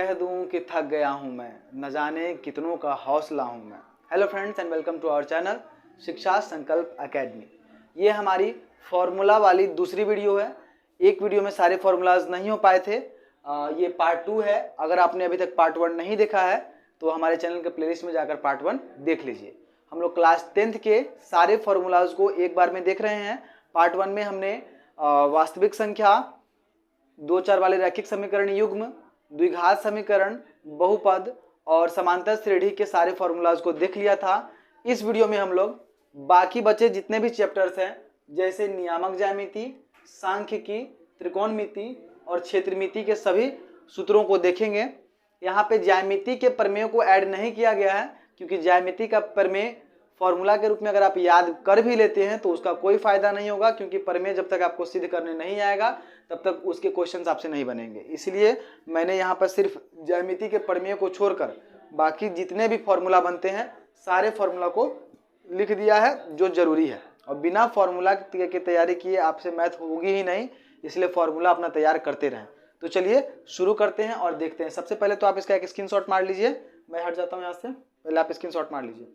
कह दूं कि थक गया हूं मैं, न जाने कितनों का हौसला हूं मैं। Hello friends and welcome to our channel Shiksha Sankalp academy. ये हमारी फॉर्मूला वाली दूसरी वीडियो है। एक वीडियो में सारे फॉर्मूलाज नहीं हो पाए थे, ये पार्ट 2 है। अगर आपने अभी तक पार्ट 1 नहीं देखा है तो हमारे चैनल के प्लेलिस्ट में जाकर पार्ट 1 देख लीजिए। हम लोग क्लास 10th के सारे फॉर्मूलाज को एक बार में देख रहे हैं। पार्ट 1 में हमने वास्तविक संख्या, 2-4 वाले रैखिक समीकरण युग्म, द्विघात समीकरण, बहुपद और समांतर श्रेणी के सारे फॉर्मूलाज को देख लिया था। इस वीडियो में हम लोग बाकी बचे जितने भी चैप्टर्स हैं, जैसे नियामक ज्यामिति, सांख्यिकी, त्रिकोणमिति और क्षेत्रमिति के सभी सूत्रों को देखेंगे। यहाँ पे ज्यामिति के प्रमेयों को ऐड नहीं किया गया है, क्योंकि ज्यामिति का प्रमेय फॉर्मूला के रूप में अगर आप याद कर भी लेते हैं तो उसका कोई फायदा नहीं होगा, क्योंकि प्रमेय जब तक आपको सिद्ध करने नहीं आएगा तब तक उसके क्वेश्चंस आपसे नहीं बनेंगे। इसलिए मैंने यहाँ पर सिर्फ ज्यामिति के प्रमेय को छोड़कर बाकी जितने भी फॉर्मूला बनते हैं सारे फॉर्मूला को लिख दिया है जो जरूरी है। और बिना फॉर्मूला की तैयारी किए आपसे मैथ होगी ही नहीं, इसलिए फॉर्मूला अपना तैयार करते रहें। तो चलिए शुरू करते हैं और देखते हैं। सबसे पहले तो आप इसका एक स्क्रीनशॉट मार लीजिए। मैं हट जाता हूँ यहाँ से, पहले आप स्क्रीनशॉट मार लीजिए।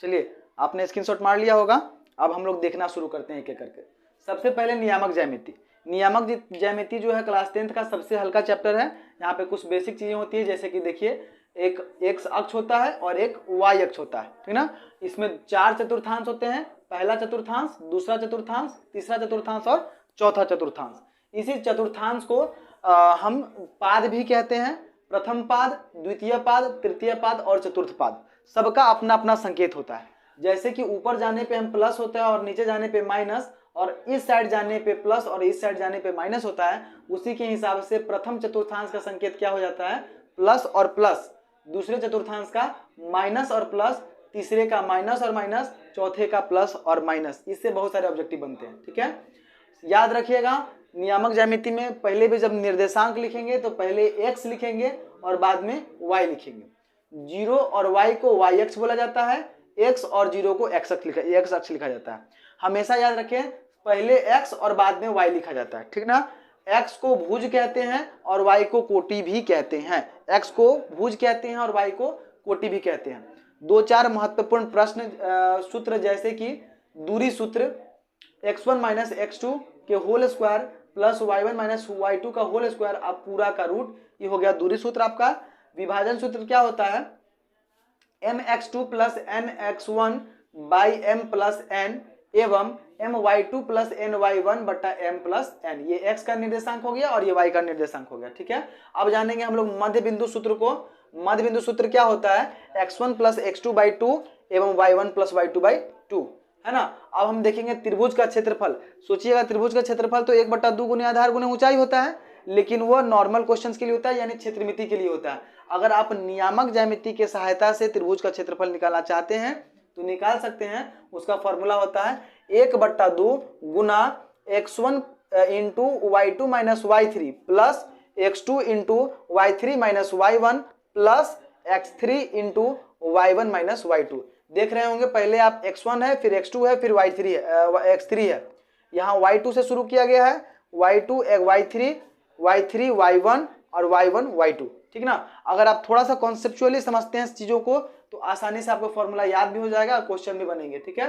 चलिए, आपने स्क्रीनशॉट मार लिया होगा। अब हम लोग देखना शुरू करते हैं एक एक करके। सबसे पहले नियामक ज्यामिति। नियामक ज्यामिति जो है क्लास 10th का सबसे हल्का चैप्टर है। यहाँ पे कुछ बेसिक चीजें होती है, जैसे कि देखिए एक एक्स अक्ष होता है और एक वाई अक्ष होता है, ठीक ना। इसमें 4 चतुर्थांश होते हैं, पहला चतुर्थांश, दूसरा चतुर्थांश, तीसरा चतुर्थांश और चौथा चतुर्थांश। इसी चतुर्थांश को हम पाद भी कहते हैं। प्रथम पाद, द्वितीय पाद, तृतीय पाद और चतुर्थ पाद, सबका अपना अपना संकेत होता है। जैसे कि ऊपर जाने पे हम प्लस होता है और नीचे जाने पे माइनस, और इस साइड जाने पे प्लस और इस साइड जाने पे माइनस होता है, उसी के हिसाब से प्रथम चतुर्थांश का संकेत क्या हो जाता है, प्लस और प्लस। दूसरे चतुर्थांश का माइनस और प्लस, तीसरे का माइनस और माइनस, चौथे का प्लस और माइनस। इससे बहुत सारे ऑब्जेक्टिव बनते हैं, ठीक है। याद रखिएगा, नियामक ज्यामिति में पहले भी जब निर्देशांक लिखेंगे तो पहले एक्स लिखेंगे और बाद में वाई लिखेंगे। 0 और y को y अक्ष बोला जाता है, x और 0 को x अक्ष लिखा जाता है। हमेशा याद रखें, पहले x और बाद में y लिखा जाता है, ठीक ना। x को भुज कहते हैं और y को कोटि भी कहते हैं। x को भुज कहते हैं और y को कोटि भी कहते हैं। 2-4 महत्वपूर्ण प्रश्न सूत्र, जैसे कि दूरी सूत्र, x1 माइनस x2 के whole square plus y1 minus y2 का होल स्क्वायर, अब पूरा का रूट, ये हो गया दूरी सूत्र आपका। विभाजन सूत्र क्या होता है, mx2 plus nx1 by m plus n एवं my2 प्लस ny1 बटा m प्लस n। ये x का निर्देशांक हो गया और ये y का निर्देशांक हो गया, ठीक है। अब जानेंगे हम लोग मध्य बिंदु सूत्र को। मध्य बिंदु सूत्र क्या होता है, x1 प्लस x2 बाई 2 एवं y1 प्लस y2 बाई 2, है ना। अब हम देखेंगे त्रिभुज का क्षेत्रफल। सोचिएगा, त्रिभुज का क्षेत्रफल तो 1/2 गुने आधार गुने ऊंचाई होता है, लेकिन वो नॉर्मल क्वेश्चंस के लिए होता है, यानी क्षेत्रमिति के लिए होता है। अगर आप नियामक ज्यामिति के सहायता से त्रिभुज का क्षेत्रफल निकालना चाहते हैं तो निकाल सकते हैं। उसका फॉर्मूला होता है 1/2 गुना x1 into y2 minus y3 plus x2 into y3 minus y1 plus x3 into y1 minus y2। देख रहे होंगे, पहले आप x1 है, फिर x2 है, फिर y3 है, x3 है। यहाँ y2 से शुरू किया गया है, y2 y3 y1 और y1 y2, ठीक ना। अगर आप थोड़ा सा कॉन्सेप्चुअली समझते हैं इस चीजों को तो आसानी से आपको फॉर्मूला याद भी हो जाएगा, क्वेश्चन भी बनेंगे, ठीक है।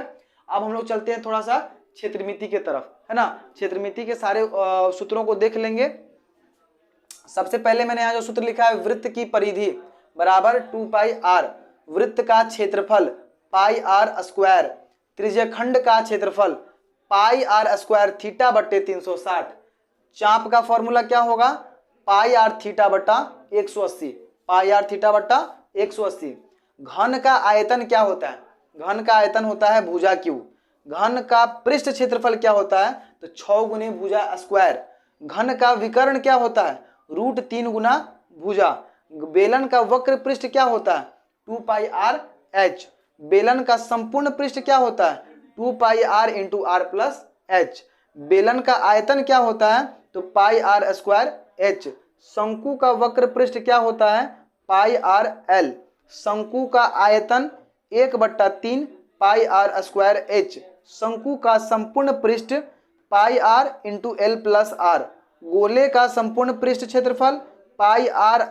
अब हम लोग चलते हैं थोड़ा सा क्षेत्रमिति के तरफ, है ना। क्षेत्रमिति के सारे सूत्रों को देख लेंगे। सबसे पहले मैंने यहाँ जो सूत्र लिखा है, वृत्त की परिधि बराबर 2 पाई r, वृत्त का क्षेत्रफल पाई r स्क्वायर, त्रिज्यखंड का क्षेत्रफल पाई r स्क्वायर थीटा बट्टे 360। चाप का फॉर्मूला क्या होगा, पाई r थीटा बट्टा 180, पाई r थीटा बट्टा 180। घन का आयतन क्या होता है, घन का आयतन होता है भुजा क्यू। घन का पृष्ठ क्षेत्रफल क्या होता है, तो 6 गुने भुजा स्क्वायर। घन का विकर्ण क्या होता है, √3 गुना भुजा। बेलन का वक्र पृष्ठ क्या होता है, 2 पाई r h। बेलन का संपूर्ण पृष्ठ क्या होता है, 2 पाई r into r plus h। बेलन का आयतन क्या होता है, तो पाई r स्क्वायर h। शंकु का वक्र पृष्ठ क्या होता है, पाई r l। शंकु का आयतन 1/3 पाई r स्क्वायर h। शंकु का संपूर्ण पृष्ठ pi r into l plus r. गोले का संपूर्ण पृष्ठ क्षेत्रफल pi r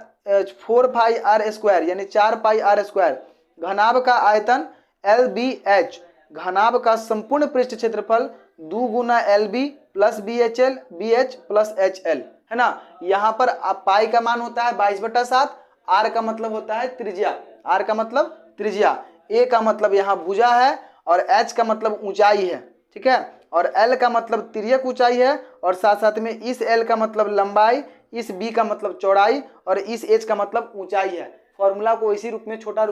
4 pi r square यानी 4 पाई आर स्क्वायर। घनाभ का आयतन एल बी एच। घनाभ का संपूर्ण पृष्ठ क्षेत्रफल 2 गुना l b plus b h l b h plus h l, है ना। यहाँ पर पाई का मान होता है 22/7, आर का मतलब होता है त्रिज्या, आर का मतलब त्रिज्या, ए का मतलब यहाँ भुजा है और एच का मतलब ऊंचाई है, ठीक है, और एल का मतलब तिर्यक ऊंचाई है, और साथ साथ में इस एल का मतलब लंबाई, इस बी का मतलब चौड़ाई और इस एच का मतलब ऊंचाई है। फॉर्मूला को इसी रूप में छोटा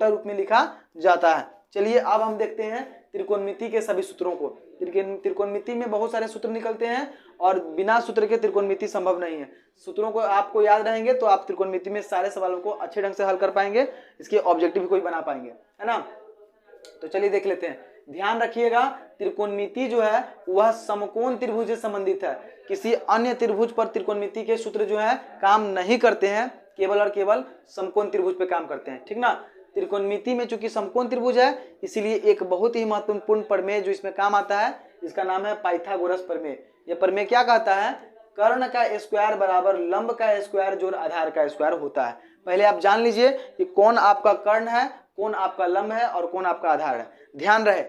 रूप में लिखा जाता है। चलिए अब हम देखते हैं त्रिकोणमिति के सभी सूत्रों को। त्रिकोणमिति में बहुत सारे सूत्र निकलते हैं और बिना सूत्र के त्रिकोणमिति संभव नहीं है। सूत्रों को आपको याद रहेंगे तो आप त्रिकोणमिति में सारे सवालों को अच्छे ढंग से हल कर पाएंगे, इसके ऑब्जेक्टिव भी कोई बना पाएंगे, है ना। तो चलिए देख लेते हैं। ध्यान रखिएगा, त्रिकोणमिति जो है वह समकोण त्रिभुज से संबंधित है। किसी अन्य त्रिभुज पर त्रिकोणमिति के सूत्र जो है काम नहीं करते हैं, केवल और केवल समकोण त्रिभुज पे काम करते हैं, ठीक ना। त्रिकोणमिति में चूंकि समकोण त्रिभुज है, इसीलिए एक बहुत ही महत्वपूर्ण प्रमेय जो इसमें काम आता है, इसका नाम है पाइथागोरस प्रमेय। यह प्रमेय क्या कहता है? कर्ण का स्क्वायर बराबर लंब का स्क्वायर जोड़ आधार का स्क्वायर होता है। पहले आप जान लीजिए कि कौन आपका कर्ण है, कौन आपका लंब है और कौन आपका आधार है। ध्यान रहे,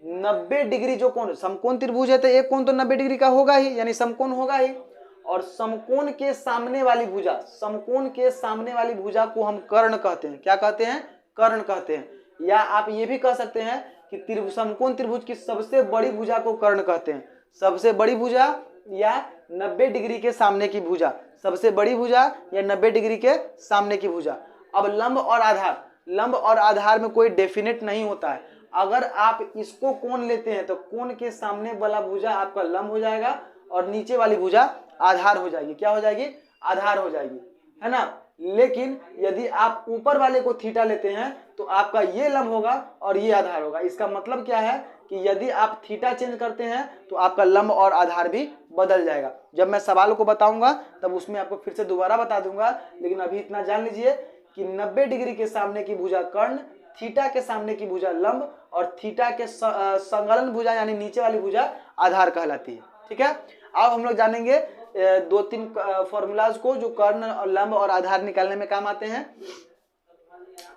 90 डिग्री जो कोण समकोण त्रिभुज है तो एक कोण तो 90 डिग्री का होगा ही, यानी समकोण होगा ही। और समकोण के सामने वाली भुजा, समकोण के सामने वाली भुजा को हम कर्ण कहते हैं। क्या कहते हैं? कर्ण कहते हैं। या आप ये भी कह सकते हैं कि समकोण त्रिभुज की सबसे बड़ी भुजा को कर्ण कहते हैं। सबसे बड़ी भुजा या 90 डिग्री के सामने की भुजा, सबसे बड़ी भुजा या 90 डिग्री के सामने की भुजा। अब लंब और आधार, लंब और आधार में कोई डेफिनेट नहीं होता है। अगर आप इसको कोण लेते हैं तो कोण के सामने वाला भुजा आपका लंब हो जाएगा और नीचे वाली भुजा आधार हो जाएगी। क्या हो जाएगी? आधार हो जाएगी, है ना। लेकिन यदि आप ऊपर वाले को थीटा लेते हैं तो आपका ये लंब होगा और ये आधार होगा। इसका मतलब क्या है कि यदि आप थीटा चेंज करते हैं तो आपका लंब और आधार भी बदल जाएगा। जब मैं सवाल को बताऊंगा तब उसमें आपको फिर से दोबारा बता दूंगा, लेकिन अभी इतना जान लीजिए कि 90 डिग्री के सामने की भुजा कर्ण, थीटा के सामने की भुजा लंब और थीटा के संगलन भुजा यानी नीचे वाली भुजा आधार कहलाती है, ठीक है। अब हम लोग जानेंगे 2-3 फॉर्मूलाज को जो कर्ण और लंब और आधार निकालने में काम आते हैं।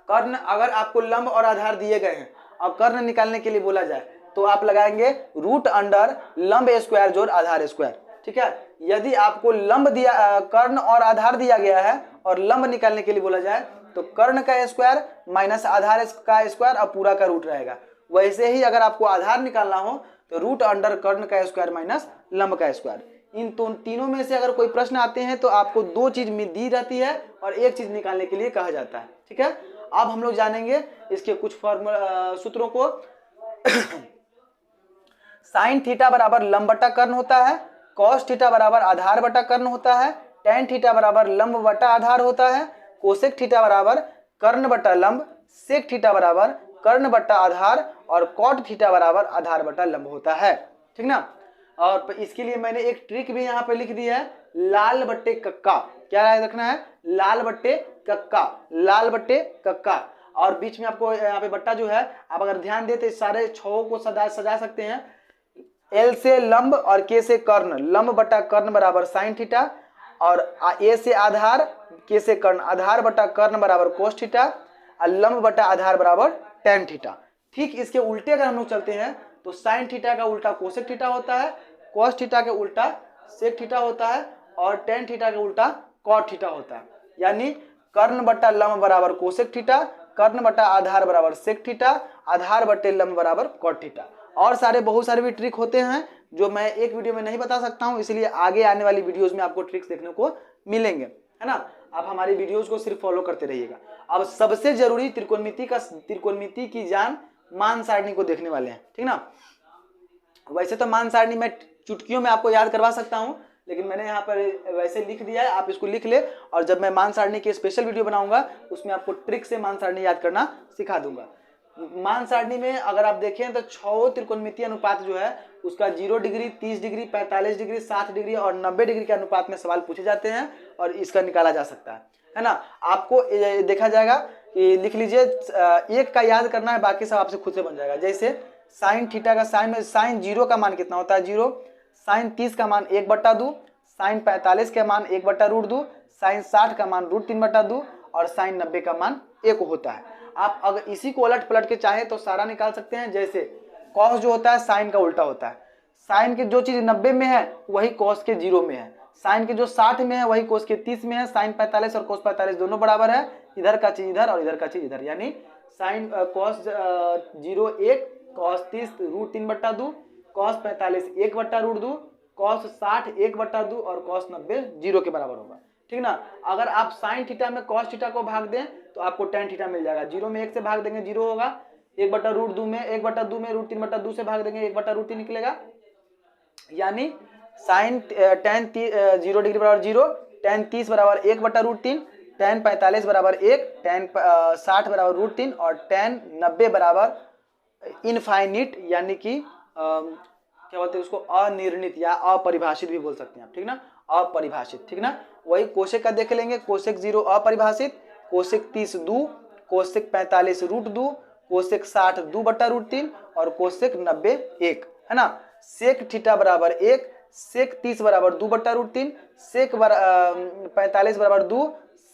कर्ण, अगर आपको लंब और आधार दिए गए हैं और कर्ण निकालने के लिए बोला जाए तो आप लगाएंगे रूट अंडर लंब स्क्वायर जोड़ आधार स्क्वायर, ठीक है। यदि आपको लंब दिया, कर्ण और आधार दिया गया है और लंब निकालने के लिए बोला जाए तो कर्ण का स्क्वायर माइनस आधार का स्क्वायर और पूरा का रूट रहेगा। वैसे ही अगर आपको आधार निकालना हो तो रूट अंडर कर्ण का स्क्वायर माइनस लंब का स्क्वायर। इन तीनों में से अगर कोई प्रश्न आते हैं तो आपको 2 चीज में दी रहती है और एक चीज निकालने के लिए कहा जाता है, ठीक है। अब हम लोग जानेंगे इसके कुछ सूत्रों को। साइन थीटा बराबर लंब बटा कर्ण होता है, कॉस थीटा बराबर आधार बटा कर्ण होता है, टेन थीटा बराबर लंब बटा आधार होता है, कोसेक थीटा बराबर कर्ण बटा लंब, सेक थीटा बराबर कर्ण बटा आधार और कॉट थीटा बराबर आधार बटा लंब होता है, ठीक ना। और इसके लिए मैंने एक ट्रिक भी यहाँ पे लिख दी है, लाल बट्टे कक्का। क्या रखना है? लाल बट्टे कक्का, लाल बट्टे कक्का। और बीच में आपको यहाँ पे बट्टा जो है, आप अगर ध्यान देते सारे छहों को सजा सकते हैं। एल से लंब और के से कर्ण, लंब बटा कर्ण बराबर साइन थीटा, और ए से आधार, के से कर्ण, आधार बटा कर्ण बराबर कोस थीटा और लंब बटा आधार बराबर टेन थीटा। ठीक इसके उल्टे अगर हम लोग चलते हैं तो साइन थीटा का उल्टा कोसेक थीटा होता है, कोस थीटा के उल्टा सेक थीटा होता है और टेन थीटा के उल्टा कॉट थीटा होता है। यानी कर्ण बटा लंब बराबर कोसेक थीटा, कर्ण बटा आधार बराबर सेक थीटा, आधार बटे लंब बराबर कॉट थीटा। और बहुत सारे भी ट्रिक होते हैं जो मैं एक वीडियो में नहीं बता सकता हूं, इसलिए आगे आने वाली वीडियोस में आपको ट्रिक्स देखने को मिलेंगे, है ना। आप हमारी वीडियोस को सिर्फ फॉलो करते रहिएगा। अब सबसे जरूरी त्रिकोणमिति की जान मान सारणी को देखने वाले हैं, ठीक ना। वैसे तो मान सारणी मैं चुटकियों में आपको याद करवा सकता हूं, लेकिन मैंने यहाँ पर वैसे लिख दिया है, आप इसको लिख ले और जब मैं मान सारणी की स्पेशल वीडियो बनाऊंगा उसमें आपको ट्रिक से मान सारणी याद करना सिखा दूंगा। मान सारणी में अगर आप देखें तो 6 त्रिकोणमितीय अनुपात जो है उसका 0 डिग्री, 30 डिग्री, 45 डिग्री, 60 डिग्री और 90 डिग्री के अनुपात में सवाल पूछे जाते हैं और इसका निकाला जा सकता है ना। आपको देखा जाएगा कि लिख लीजिए, एक का याद करना है, बाकी सब आपसे खुद से बन जाएगा। जैसे साइन थीटा का साइन में साइन 0 का मान कितना होता है? 0। साइन 30 का मान 1/2, साइन 45 का मान 1/√2, साइन 60 का मान √3/2 और साइन 90 का मान 1 होता है। आप अगर इसी को उलट पलट के चाहें तो सारा निकाल सकते हैं। जैसे कॉस जो होता है साइन का उल्टा होता है, साइन की जो चीज 90 में है वही कॉस के 0 में है, साइन की जो 60 में है वही कोस के 30 में है, साइन 45 और कोस 45 दोनों बराबर है, इधर का चीज इधर और इधर का चीज इधर, यानी sine cos 0 1, cos 30 √3/2, cos 45 1/√2, cos 60 1/2 और कॉस 90 0 के बराबर होगा। ठीक ना। अगर आप साइन थीटा में कॉस थीटा को भाग दें तो आपको टेन थीटा मिल जाएगा। 0 में 1 से भाग देंगे 0 होगा, 1/√2 में 1/2 में √3/2 से भाग देंगे 1/√3 निकलेगा, यानी साइन टेन 0 डिग्री बराबर 0, टेन 30 बराबर 1/√3, टेन 45 बराबर 1, टेन 60 बराबर √3 और टेन 90 बराबर इनफाइनिट, यानी कि क्या बोलते हैं उसको, अनिर्णित या अपरिभाषित भी बोल सकते हैं आप। ठीक ना, अपरिभाषित। ठीक ना। वही कोसेक का देख लेंगे, कोसेक 0 अपरिभाषित, कोसेक 30 2, कोसेक 45 √2, कोसेक 60 2/√3 और कोसेक 90 1, है ना। सेक थीटा बराबर 1, सेक 30 बराबर 2/√3, सेक 45 बराबर 2,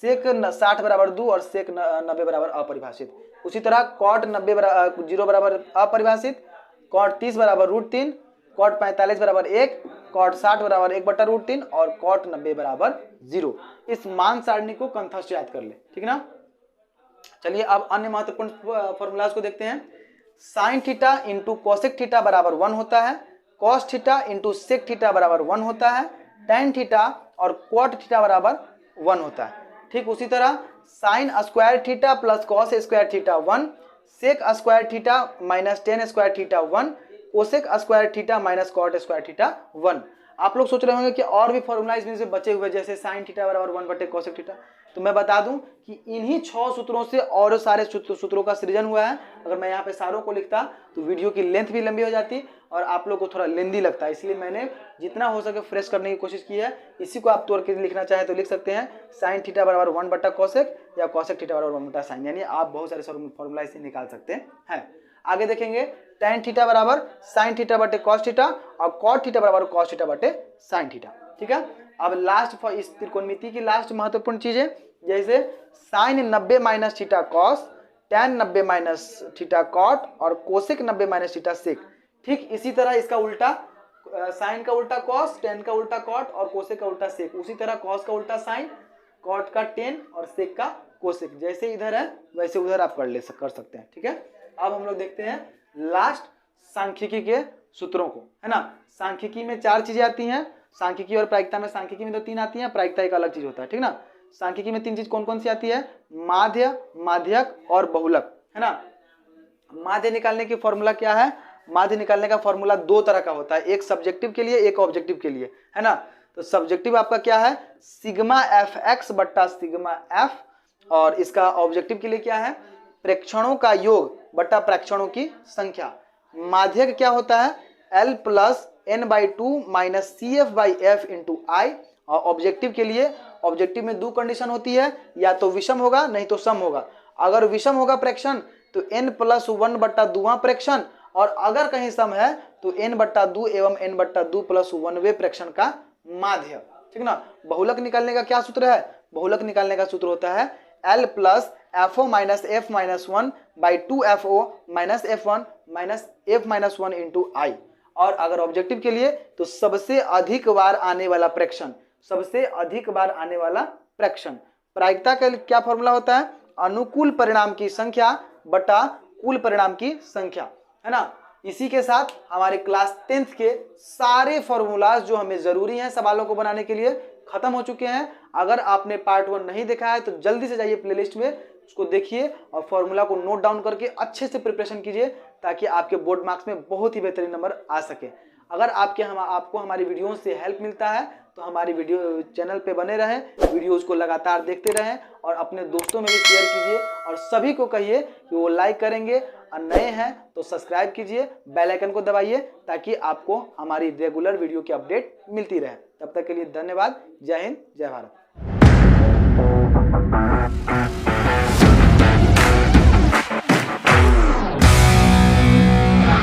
सेक 60 बराबर 2 और सेक 90 बराबर अपरिभाषित। उसी तरह कॉट 0 बराबर अपरिभाषित, कॉट 30 बराबर √3, कॉट 45 बराबर 1, कॉट 60 बराबर 1/√3 और कॉट 90 बराबर 0। इस मान सारणी को कंठस्थ याद कर ले। ठीक ना। चलिए अब अन्य महत्वपूर्ण फॉर्मूलाज को देखते हैं। Sine theta into cosec theta बराबर 1 होता है, cos theta into sec theta बराबर 1 होता है, टेन थीटा और क्वाट थीटा बराबर 1 होता है। ठीक उसी तरह sine square theta plus cos square theta 1, sec square theta minus tan square theta 1, cosec square theta minus cot square theta 1। आप लोग सोच रहे होंगे कि और भी फॉर्मूला इसमें से बचे हुए, जैसे साइन थीटा बराबर 1/कोसेक थीटा, तो मैं बता दूं कि इन्हीं 6 सूत्रों से और सारे सूत्रों का सृजन हुआ है। अगर मैं यहाँ पे सारों को लिखता तो वीडियो की लेंथ भी लंबी हो जाती और आप लोग को थोड़ा लेंदी लगता है, इसलिए मैंने जितना हो सके फ्रेश करने की कोशिश की है। इसी को आप तोड़ के लिखना चाहे तो लिख सकते हैं, साइन थीटा बराबर 1/कोसेक या कोसेक थीटा बराबर 1/साइन, यानी आप बहुत सारे फॉर्मूला इसे निकाल सकते हैं। आगे देखेंगे टेन थीटा बराबर साइन थीटा बटे कॉस थीटा और कॉट थीटा बराबर कॉस थीटा बटे साइन थीटा। ठीक है। अब लास्ट इस त्रिकोणमिति की लास्ट महत्वपूर्ण चीज है, जैसे sine 90 minus theta cos, tan 90 minus theta cot और कोसेक 90 माइनस थीटा सेक। ठीक इसी तरह इसका उल्टा, साइन का उल्टा कॉस, टेन का उल्टा कॉट और कोसेक का उल्टा सेक। उसी तरह कॉस का उल्टा साइन, कॉट का टेन और सेक का कोसेक। जैसे इधर है वैसे उधर आप कर सकते हैं। ठीक है। अब हम लोग देखते हैं लास्ट सांख्यिकी के सूत्रों को, है ना। सांख्यिकी में 4 चीजें आती हैं, सांख्यिकी और प्रायिकता में। सांख्यिकी में तो 3 आती हैं, प्रायिकता एक अलग चीज होता है। ठीक ना। सांख्यिकी में 3 चीज कौन कौन सी आती है, माध्य, माध्यक और बहुलक, है ना। माध्य निकालने की फॉर्मूला क्या है, माध्य निकालने का फॉर्मूला 2 तरह का होता है, एक सब्जेक्टिव के लिए एक ऑब्जेक्टिव के लिए, है ना। तो सब्जेक्टिव आपका क्या है, सिग्मा fx बट्टा सिग्मा f, और इसका ऑब्जेक्टिव के लिए क्या है, प्रेक्षणों का योग बट्टा प्रेक्षणों की संख्या। माध्यक क्या होता है, L plus n/2 minus CF/f into i. और ऑब्जेक्टिव के लिए, ऑब्जेक्टिव में 2 कंडीशन होती है, या तो विषम होगा नहीं तो सम होगा। अगर विषम होगा प्रेक्षण तो n+1/2वां प्रेक्षण, और अगर कहीं सम है तो n/2 एवं n/2+1वें प्रेक्षण का माध्य। ठीक ना। बहुलक निकालने का क्या सूत्र है, बहुलक निकालने का सूत्र होता है L plus FO minus F-1/2FO minus F1 minus F-1 into i. और अगर ऑब्जेक्टिव के लिए तो सबसे अधिक बार आने वाला प्रेक्षण, सबसे अधिक बार आने वाला प्रेक्षण। प्रायिकता का क्या फॉर्मूला होता है, अनुकूल परिणाम की संख्या बटा कुल परिणाम की संख्या, है ना। इसी के साथ हमारे क्लास 10th के सारे फॉर्मूलाज जो हमें जरूरी हैं सवालों को बनाने के लिए खत्म हो चुके हैं। अगर आपने पार्ट 1 नहीं देखा है तो जल्दी से जाइए प्लेलिस्ट में, उसको देखिए और फॉर्मूला को नोट डाउन करके अच्छे से प्रिपरेशन कीजिए, ताकि आपके बोर्ड मार्क्स में बहुत ही बेहतरीन नंबर आ सके। अगर आपको हमारी वीडियो से हेल्प मिलता है तो हमारी वीडियो चैनल पे बने रहें, वीडियोस को लगातार देखते रहें और अपने दोस्तों में भी शेयर कीजिए, और सभी को कहिए कि वो लाइक करेंगे, और नए हैं तो सब्सक्राइब कीजिए, बेल आइकन को दबाइए, ताकि आपको हमारी रेगुलर वीडियो की अपडेट मिलती रहे। तब तक के लिए धन्यवाद। जय हिंद, जय भारत।